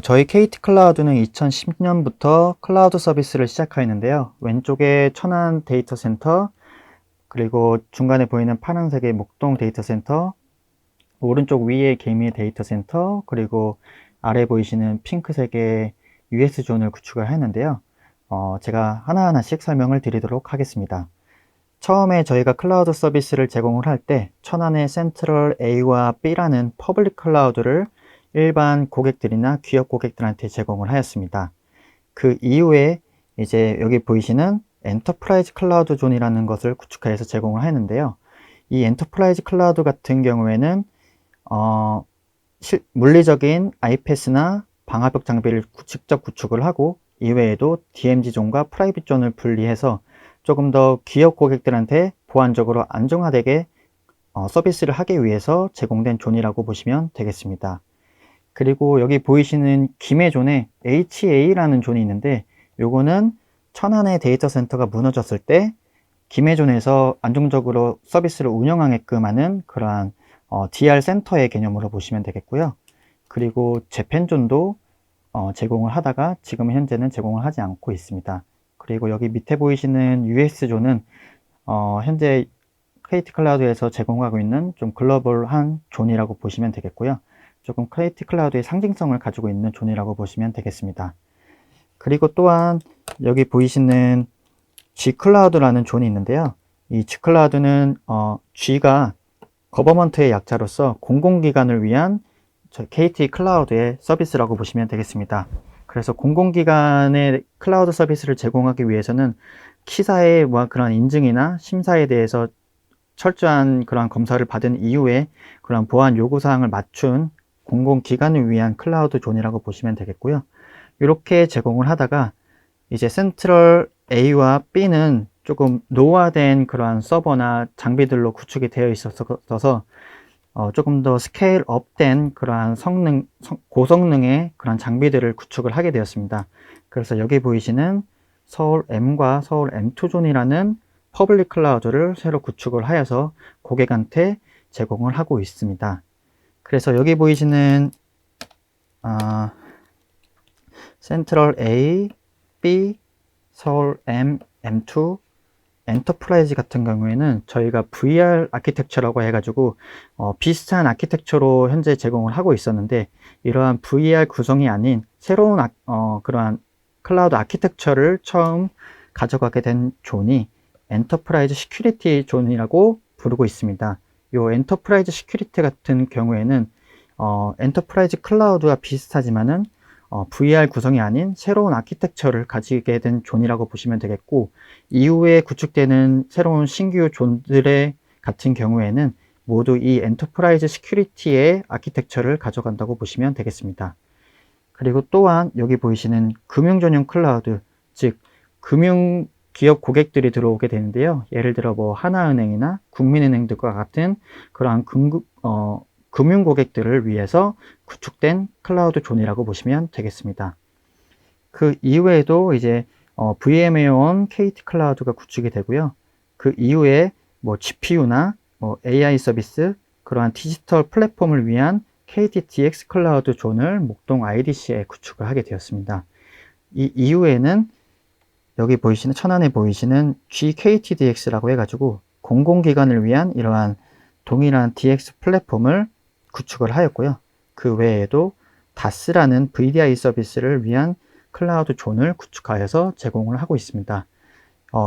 저희 KT 클라우드는 2010년부터 클라우드 서비스를 시작하였는데요. 왼쪽에 천안 데이터 센터, 그리고 중간에 보이는 파란색의 목동 데이터 센터, 오른쪽 위에 개미 데이터 센터, 그리고 아래 보이시는 핑크색의 US 존을 구축을 했는데요. 제가 하나하나씩 설명을 드리도록 하겠습니다. 처음에 저희가 클라우드 서비스를 제공을 할 때 천안의 센트럴 A와 B라는 퍼블릭 클라우드를 일반 고객들이나 기업 고객들한테 제공을 하였습니다. 그 이후에 이제 여기 보이시는 엔터프라이즈 클라우드 존이라는 것을 구축하여서 제공을 하였는데요. 이 엔터프라이즈 클라우드 같은 경우에는 물리적인 IPS나 방화벽 장비를 직접 구축을 하고, 이외에도 DMZ 존과 프라이빗 존을 분리해서 조금 더 기업 고객들한테 보안적으로 안정화되게 서비스를 하기 위해서 제공된 존이라고 보시면 되겠습니다. 그리고 여기 보이시는 김해존에 HA라는 존이 있는데, 요거는 천안의 데이터 센터가 무너졌을 때 김해존에서 안정적으로 서비스를 운영하게끔 하는 그러한 DR 센터의 개념으로 보시면 되겠고요. 그리고 재팬존도 제공을 하다가 지금 현재는 제공을 하지 않고 있습니다. 그리고 여기 밑에 보이시는 US존은 현재 KT 클라우드에서 제공하고 있는 좀 글로벌한 존이라고 보시면 되겠고요. 조금 KT 클라우드의 상징성을 가지고 있는 존이라고 보시면 되겠습니다. 그리고 또한 여기 보이시는 G클라우드라는 존이 있는데요. 이 G클라우드는 G가 거버먼트의 약자로서 공공기관을 위한 KT 클라우드의 서비스라고 보시면 되겠습니다. 그래서 공공기관의 클라우드 서비스를 제공하기 위해서는 키사의 그런 인증이나 심사에 대해서 철저한 그런 검사를 받은 이후에 그런 보안 요구사항을 맞춘 공공기관을 위한 클라우드 존이라고 보시면 되겠고요. 이렇게 제공을 하다가 이제 센트럴 A와 B는 조금 노화된 그러한 서버나 장비들로 구축이 되어 있어서 조금 더 스케일 업된 그러한 고성능의 그런 장비들을 구축을 하게 되었습니다. 그래서 여기 보이시는 서울 M과 서울 M2존이라는 퍼블릭 클라우드를 새로 구축을 하여서 고객한테 제공을 하고 있습니다. 그래서 여기 보이시는 센트럴 A, B, 서울 M, M2, 엔터프라이즈 같은 경우에는 저희가 VR 아키텍처라고 해가지고 비슷한 아키텍처로 현재 제공을 하고 있었는데, 이러한 VR 구성이 아닌 새로운 그러한 클라우드 아키텍처를 처음 가져가게 된 존이 엔터프라이즈 시큐리티 존이라고 부르고 있습니다. 이 엔터프라이즈 시큐리티 같은 경우에는 엔터프라이즈 클라우드와 비슷하지만은 VR 구성이 아닌 새로운 아키텍처를 가지게 된 존이라고 보시면 되겠고, 이후에 구축되는 새로운 신규 존들의 같은 경우에는 모두 이 엔터프라이즈 시큐리티의 아키텍처를 가져간다고 보시면 되겠습니다. 그리고 또한 여기 보이시는 금융 전용 클라우드, 즉 금융 기업 고객들이 들어오게 되는데요. 예를 들어 뭐 하나은행이나 국민은행 등과 같은 그러한 금융 고객들을 위해서 구축된 클라우드 존이라고 보시면 되겠습니다. 그 이후에도 이제 VM웨어온 KT 클라우드가 구축이 되고요. 그 이후에 뭐 GPU나 AI 서비스, 그러한 디지털 플랫폼을 위한 KT DX 클라우드 존을 목동 IDC에 구축을 하게 되었습니다. 이 이후에는 여기 보이시는 천안에 보이시는 GKTDX라고 해가지고 공공기관을 위한 이러한 동일한 DX 플랫폼을 구축을 하였고요. 그 외에도 DAS라는 VDI 서비스를 위한 클라우드 존을 구축하여서 제공을 하고 있습니다.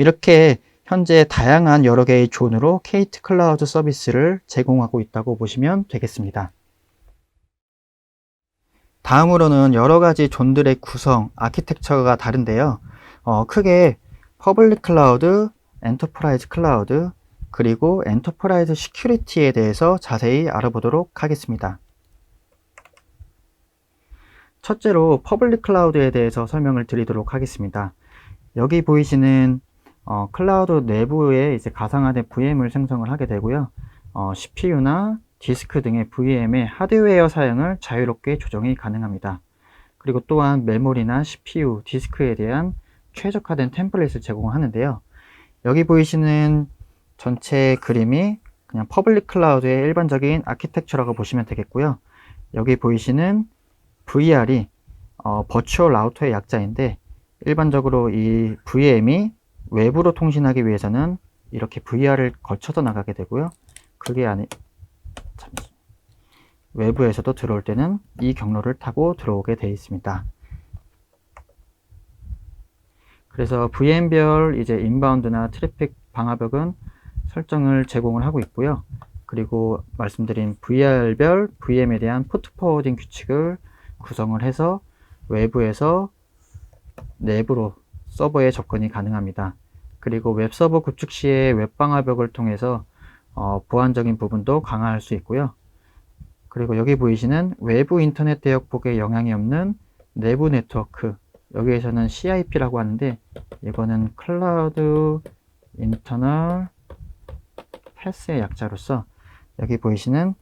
이렇게 현재 다양한 여러 개의 존으로 KT 클라우드 서비스를 제공하고 있다고 보시면 되겠습니다. 다음으로는 여러 가지 존들의 구성, 아키텍처가 다른데요. 크게 퍼블릭 클라우드, 엔터프라이즈 클라우드, 그리고 엔터프라이즈 시큐리티에 대해서 자세히 알아보도록 하겠습니다. 첫째로 퍼블릭 클라우드에 대해서 설명을 드리도록 하겠습니다. 여기 보이시는 클라우드 내부에 이제 가상화된 VM을 생성을 하게 되고요. CPU나 디스크 등의 VM의 하드웨어 사양을 자유롭게 조정이 가능합니다. 그리고 또한 메모리나 CPU, 디스크에 대한 최적화된 템플릿을 제공하는데요. 여기 보이시는 전체 그림이 그냥 퍼블릭 클라우드의 일반적인 아키텍처라고 보시면 되겠고요. 여기 보이시는 VR이 버추얼 라우터의 약자인데, 일반적으로 이 VM이 외부로 통신하기 위해서는 이렇게 VR을 거쳐서 나가게 되고요. 그게 아니, 외부에서도 들어올 때는 이 경로를 타고 들어오게 되어 있습니다. 그래서 VM별 이제 인바운드나 트래픽 방화벽은 설정을 제공을 하고 있고요. 그리고 말씀드린 VR별 VM에 대한 포트 포워딩 규칙을 구성을 해서 외부에서 내부로 서버에 접근이 가능합니다. 그리고 웹서버 구축 시에 웹방화벽을 통해서 보안적인 부분도 강화할 수 있고요. 그리고 여기 보이시는 외부 인터넷 대역폭에 영향이 없는 내부 네트워크, 여기에서는 CIP라고 하는데, 이거는 클라우드 인터널 패스의 약자로서 여기 보이시는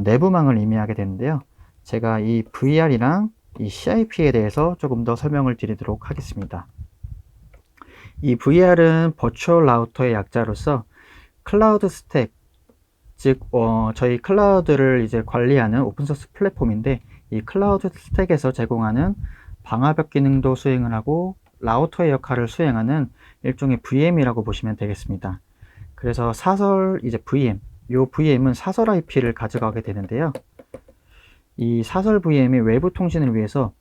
내부망을 의미하게 되는데요. 제가 이 VR이랑 이 CIP에 대해서 조금 더 설명을 드리도록 하겠습니다. 이 VR은 버추얼 라우터의 약자로서 클라우드 스택, 즉 저희 클라우드를 이제 관리하는 오픈소스 플랫폼인데, 이 클라우드 스택에서 제공하는 방화벽 기능도 수행을 하고 라우터의 역할을 수행하는 일종의 VM이라고 보시면 되겠습니다. 그래서 사설 이제 VM, 이 VM은 사설 IP를 가져가게 되는데요. 이 사설 VM이 외부 통신을 위해서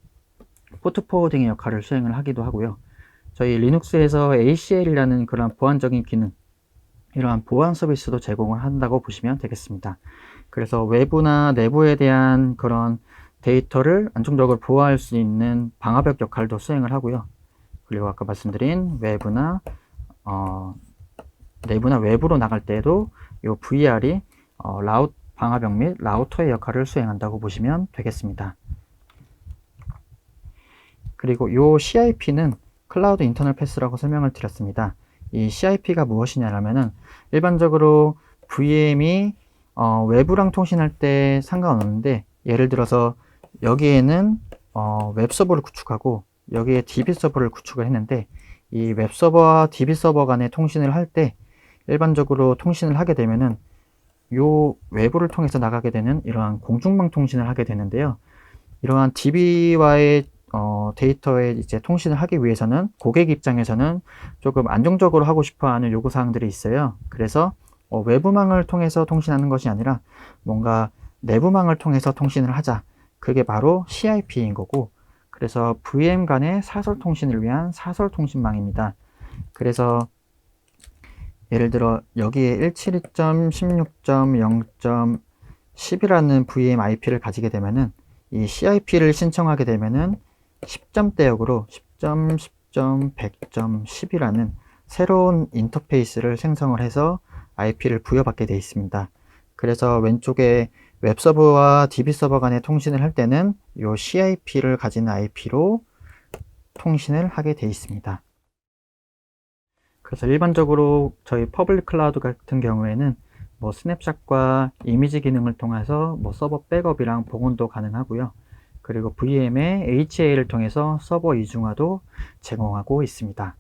포트 포워딩의 역할을 수행을 하기도 하고요. 저희 리눅스에서 ACL이라는 그런 보안적인 기능, 이러한 보안 서비스도 제공을 한다고 보시면 되겠습니다. 그래서 외부나 내부에 대한 그런 데이터를 안정적으로 보호할 수 있는 방화벽 역할도 수행을 하고요. 그리고 아까 말씀드린 내부나 외부로 나갈 때에도 이 VR이 방화벽 및 라우터의 역할을 수행한다고 보시면 되겠습니다. 그리고 이 CIP는 클라우드 인터널 패스라고 설명을 드렸습니다. 이 CIP가 무엇이냐면은 일반적으로 VM이 외부랑 통신할 때 상관없는데, 예를 들어서 여기에는 웹서버를 구축하고 여기에 DB 서버를 구축을 했는데, 이 웹서버와 DB 서버 간의 통신을 할 때 일반적으로 통신을 하게 되면은 요 외부를 통해서 나가게 되는 이러한 공중망 통신을 하게 되는데요. 이러한 DB와의 데이터에 이제 통신을 하기 위해서는 고객 입장에서는 조금 안정적으로 하고 싶어 하는 요구사항들이 있어요. 그래서 외부망을 통해서 통신하는 것이 아니라 뭔가 내부망을 통해서 통신을 하자. 그게 바로 CIP인 거고, 그래서 VM 간의 사설 통신을 위한 사설 통신망입니다. 그래서 예를 들어 여기에 172.16.0.10이라는 VM IP를 가지게 되면은 이 CIP를 신청하게 되면은 10점대역으로 10점, 10점, 100점, 10이라는 새로운 인터페이스를 생성을 해서 IP를 부여받게 되어 있습니다. 그래서 왼쪽에 웹서버와 DB서버 간의 통신을 할 때는 이 CIP를 가진 IP로 통신을 하게 되어 있습니다. 그래서 일반적으로 저희 퍼블릭 클라우드 같은 경우에는 스냅샷과 이미지 기능을 통해서 서버 백업이랑 복원도 가능하고요. 그리고 VM의 HA를 통해서 서버 이중화도 제공하고 있습니다.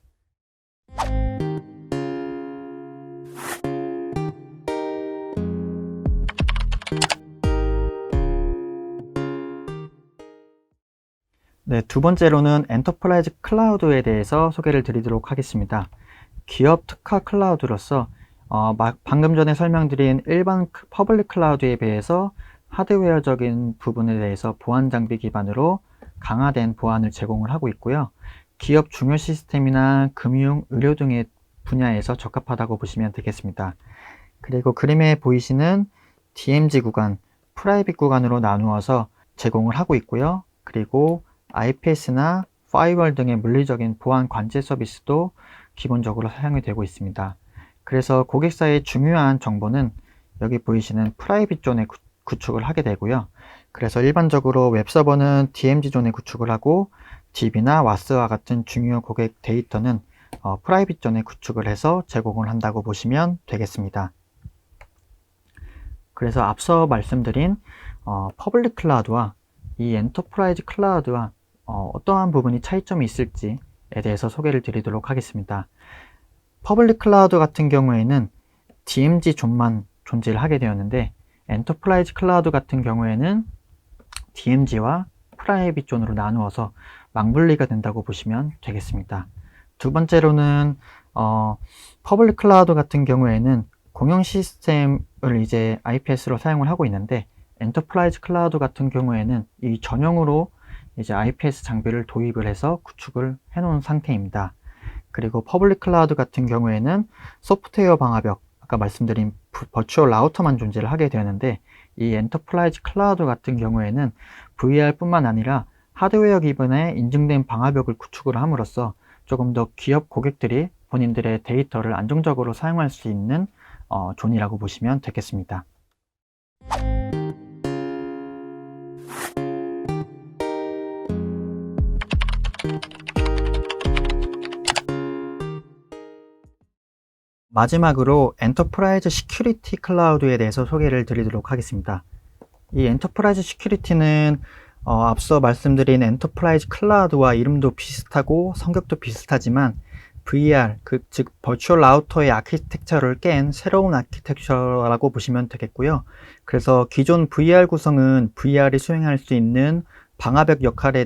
네, 두 번째로는 엔터프라이즈 클라우드에 대해서 소개를 드리도록 하겠습니다. 기업 특화 클라우드로서 방금 전에 설명드린 일반 퍼블릭 클라우드에 비해서 하드웨어적인 부분에 대해서 보안 장비 기반으로 강화된 보안을 제공을 하고 있고요. 기업 중요 시스템이나 금융, 의료 등의 분야에서 적합하다고 보시면 되겠습니다. 그리고 그림에 보이시는 DMZ 구간, 프라이빗 구간으로 나누어서 제공을 하고 있고요. 그리고 IPS나 파이어월 등의 물리적인 보안 관제 서비스도 기본적으로 사용이 되고 있습니다. 그래서 고객사의 중요한 정보는 여기 보이시는 프라이빗 존에 구축을 하게 되고요. 그래서 일반적으로 웹서버는 DMZ 존에 구축을 하고 DB나 WAS와 같은 중요 고객 데이터는 프라이빗 존에 구축을 해서 제공을 한다고 보시면 되겠습니다. 그래서 앞서 말씀드린 퍼블릭 클라우드와 이 엔터프라이즈 클라우드와 어떠한 부분이 차이점이 있을지에 대해서 소개를 드리도록 하겠습니다. 퍼블릭 클라우드 같은 경우에는 DMZ 존만 존재를 하게 되었는데, 엔터프라이즈 클라우드 같은 경우에는 DMZ와 프라이빗 존으로 나누어서 망분리가 된다고 보시면 되겠습니다. 두 번째로는 퍼블릭 클라우드 같은 경우에는 공용 시스템을 이제 IPS로 사용을 하고 있는데, 엔터프라이즈 클라우드 같은 경우에는 이 전용으로 이제 IPS 장비를 도입을 해서 구축을 해 놓은 상태입니다. 그리고 퍼블릭 클라우드 같은 경우에는 소프트웨어 방화벽, 아까 말씀드린 버추얼 라우터만 존재를 하게 되는데, 이 엔터프라이즈 클라우드 같은 경우에는 VR 뿐만 아니라 하드웨어 기반의 인증된 방화벽을 구축을 함으로써 조금 더 기업 고객들이 본인들의 데이터를 안정적으로 사용할 수 있는 존이라고 보시면 되겠습니다. 마지막으로 엔터프라이즈 시큐리티 클라우드에 대해서 소개를 드리도록 하겠습니다. 이 엔터프라이즈 시큐리티는 앞서 말씀드린 엔터프라이즈 클라우드와 이름도 비슷하고 성격도 비슷하지만 VR, 즉 버추얼 라우터의 아키텍처를 깬 새로운 아키텍처라고 보시면 되겠고요. 그래서 기존 VR 구성은 VR이 수행할 수 있는 방화벽 역할에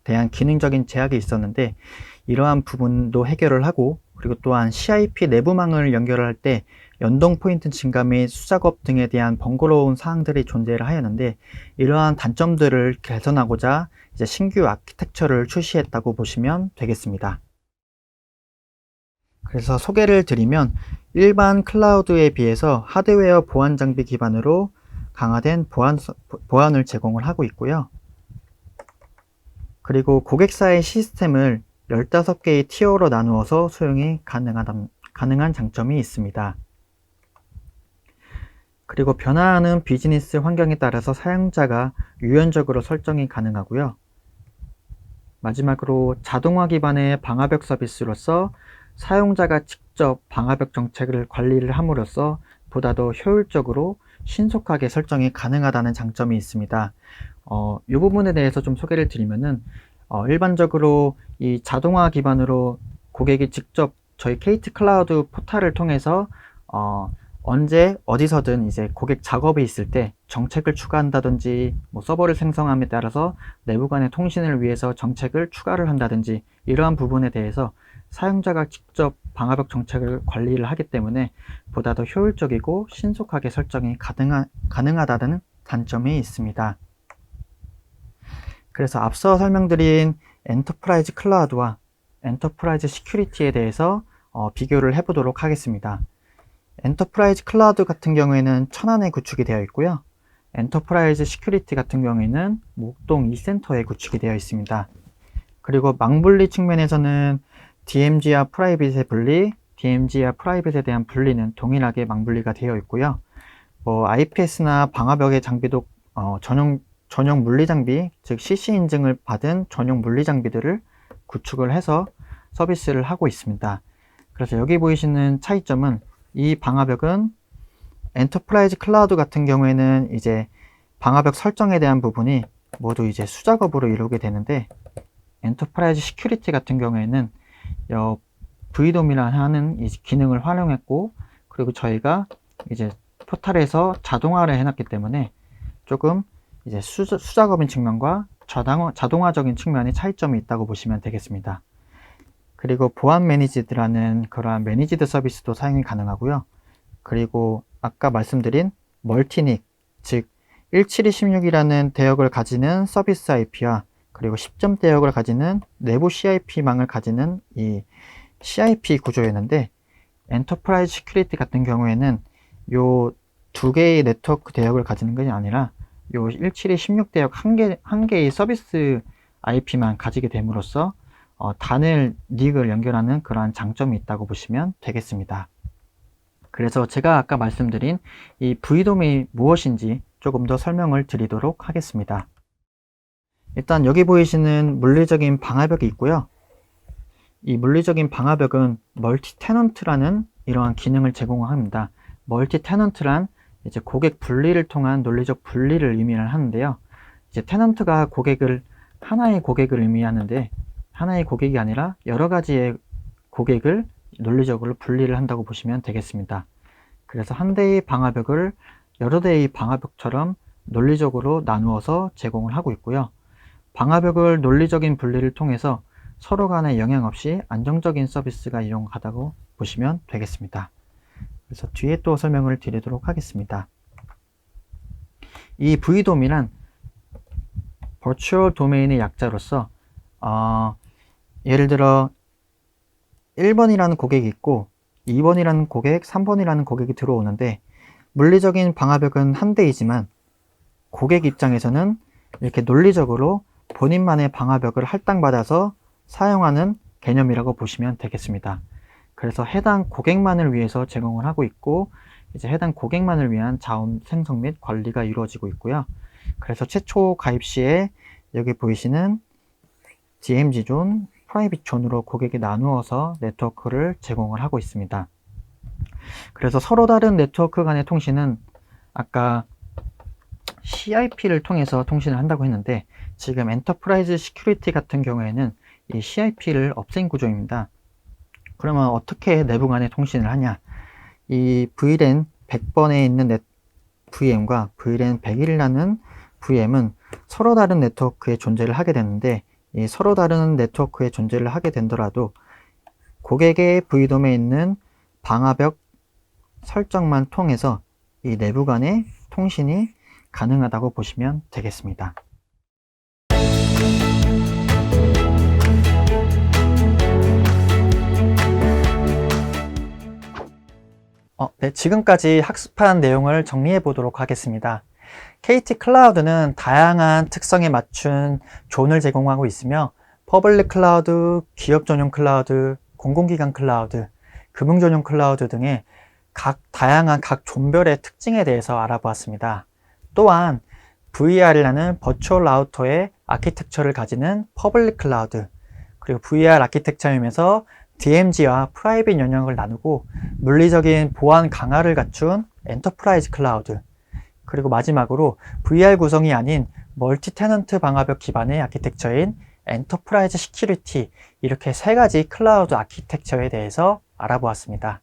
대한 기능적인 제약이 있었는데, 이러한 부분도 해결을 하고, 그리고 또한 CIP 내부망을 연결할 때 연동 포인트 증가 및 수작업 등에 대한 번거로운 사항들이 존재를 하였는데, 이러한 단점들을 개선하고자 이제 신규 아키텍처를 출시했다고 보시면 되겠습니다. 그래서 소개를 드리면, 일반 클라우드에 비해서 하드웨어 보안 장비 기반으로 강화된 보안을 제공을 하고 있고요. 그리고 고객사의 시스템을 15개의 티어로 나누어서 수용이 가능한 장점이 있습니다. 그리고 변화하는 비즈니스 환경에 따라서 사용자가 유연적으로 설정이 가능하고요. 마지막으로 자동화 기반의 방화벽 서비스로서 사용자가 직접 방화벽 정책을 관리를 함으로써 보다 더 효율적으로 신속하게 설정이 가능하다는 장점이 있습니다. 이 부분에 대해서 좀 소개를 드리면은, 일반적으로 이 자동화 기반으로 고객이 직접 저희 KT 클라우드 포탈을 통해서 언제 어디서든 이제 고객 작업이 있을 때 정책을 추가한다든지, 서버를 생성함에 따라서 내부 간의 통신을 위해서 정책을 추가를 한다든지, 이러한 부분에 대해서 사용자가 직접 방화벽 정책을 관리를 하기 때문에 보다 더 효율적이고 신속하게 설정이 가능하다는 단점이 있습니다. 그래서 앞서 설명드린 엔터프라이즈 클라우드와 엔터프라이즈 시큐리티에 대해서 비교를 해보도록 하겠습니다. 엔터프라이즈 클라우드 같은 경우에는 천안에 구축이 되어 있고요. 엔터프라이즈 시큐리티 같은 경우에는 목동 이센터에 구축이 되어 있습니다. 그리고 망분리 측면에서는 DMZ와 프라이빗의 분리, DMZ와 프라이빗에 대한 분리는 동일하게 망분리가 되어 있고요. IPS나 방화벽의 장비도 전용 물리 장비, 즉 CC 인증을 받은 전용 물리 장비들을 구축을 해서 서비스를 하고 있습니다. 그래서 여기 보이시는 차이점은, 이 방화벽은 엔터프라이즈 클라우드 같은 경우에는 이제 방화벽 설정에 대한 부분이 모두 이제 수작업으로 이루게 되는데, 엔터프라이즈 시큐리티 같은 경우에는 VDOM이라는 하는 이 기능을 활용했고, 그리고 저희가 이제 포탈에서 자동화를 해놨기 때문에 조금 이제 수작업인 측면과 자동화적인 측면의 차이점이 있다고 보시면 되겠습니다. 그리고 보안 매니지드라는 그러한 매니지드 서비스도 사용이 가능하고요. 그리고 아까 말씀드린 멀티닉, 즉 17216이라는 대역을 가지는 서비스 IP와 그리고 10점 대역을 가지는 내부 CIP망을 가지는 이 CIP 구조였는데, 엔터프라이즈 시큐리티 같은 경우에는 요 두 개의 네트워크 대역을 가지는 것이 아니라 요 17216 대역 한 개의 서비스 IP만 가지게 됨으로써 단일 닉을 연결하는 그러한 장점이 있다고 보시면 되겠습니다. 그래서 제가 아까 말씀드린 이 VDOM이 무엇인지 조금 더 설명을 드리도록 하겠습니다. 일단 여기 보이시는 물리적인 방화벽이 있고요. 이 물리적인 방화벽은 멀티 테넌트라는 이러한 기능을 제공합니다. 멀티 테넌트란 이제 고객 분리를 통한 논리적 분리를 의미를 하는데요. 이제 테넌트가 하나의 고객을 의미하는데, 하나의 고객이 아니라 여러 가지의 고객을 논리적으로 분리를 한다고 보시면 되겠습니다. 그래서 한 대의 방화벽을 여러 대의 방화벽처럼 논리적으로 나누어서 제공을 하고 있고요. 방화벽을 논리적인 분리를 통해서 서로 간에 영향 없이 안정적인 서비스가 이용하다고 보시면 되겠습니다. 그래서 뒤에 또 설명을 드리도록 하겠습니다. 이 VDOM이란 버추얼 도메인의 약자로서 예를 들어 1번이라는 고객이 있고 2번이라는 고객, 3번이라는 고객이 들어오는데 물리적인 방화벽은 한 대이지만 고객 입장에서는 이렇게 논리적으로 본인만의 방화벽을 할당받아서 사용하는 개념이라고 보시면 되겠습니다. 그래서 해당 고객만을 위해서 제공을 하고 있고 이제 해당 고객만을 위한 자원 생성 및 관리가 이루어지고 있고요. 그래서 최초 가입 시에 여기 보이시는 DMZ 존, 프라이빗 존으로 고객이 나누어서 네트워크를 제공을 하고 있습니다. 그래서 서로 다른 네트워크 간의 통신은 아까 CIP를 통해서 통신을 한다고 했는데 지금 엔터프라이즈 시큐리티 같은 경우에는 이 CIP를 없앤 구조입니다. 그러면 어떻게 내부 간의 통신을 하냐? 이 VLAN 100번에 있는 VM과 VLAN 100이라는 VM은 서로 다른 네트워크에 존재를 하게 되는데 이 서로 다른 네트워크에 존재를 하게 된더라도 고객의 VDOM에 있는 방화벽 설정만 통해서 이 내부 간의 통신이 가능하다고 보시면 되겠습니다. 네, 지금까지 학습한 내용을 정리해 보도록 하겠습니다. KT 클라우드는 다양한 특성에 맞춘 존을 제공하고 있으며 퍼블릭 클라우드, 기업 전용 클라우드, 공공기관 클라우드, 금융 전용 클라우드 등의 다양한 각 존별의 특징에 대해서 알아보았습니다. 또한 VR이라는 버추얼 라우터의 아키텍처를 가지는 퍼블릭 클라우드, 그리고 VR 아키텍처이면서 DMZ와 프라이빗 영역을 나누고 물리적인 보안 강화를 갖춘 엔터프라이즈 클라우드, 그리고 마지막으로 VR 구성이 아닌 멀티 테넌트 방화벽 기반의 아키텍처인 엔터프라이즈 시큐리티, 이렇게 세 가지 클라우드 아키텍처에 대해서 알아보았습니다.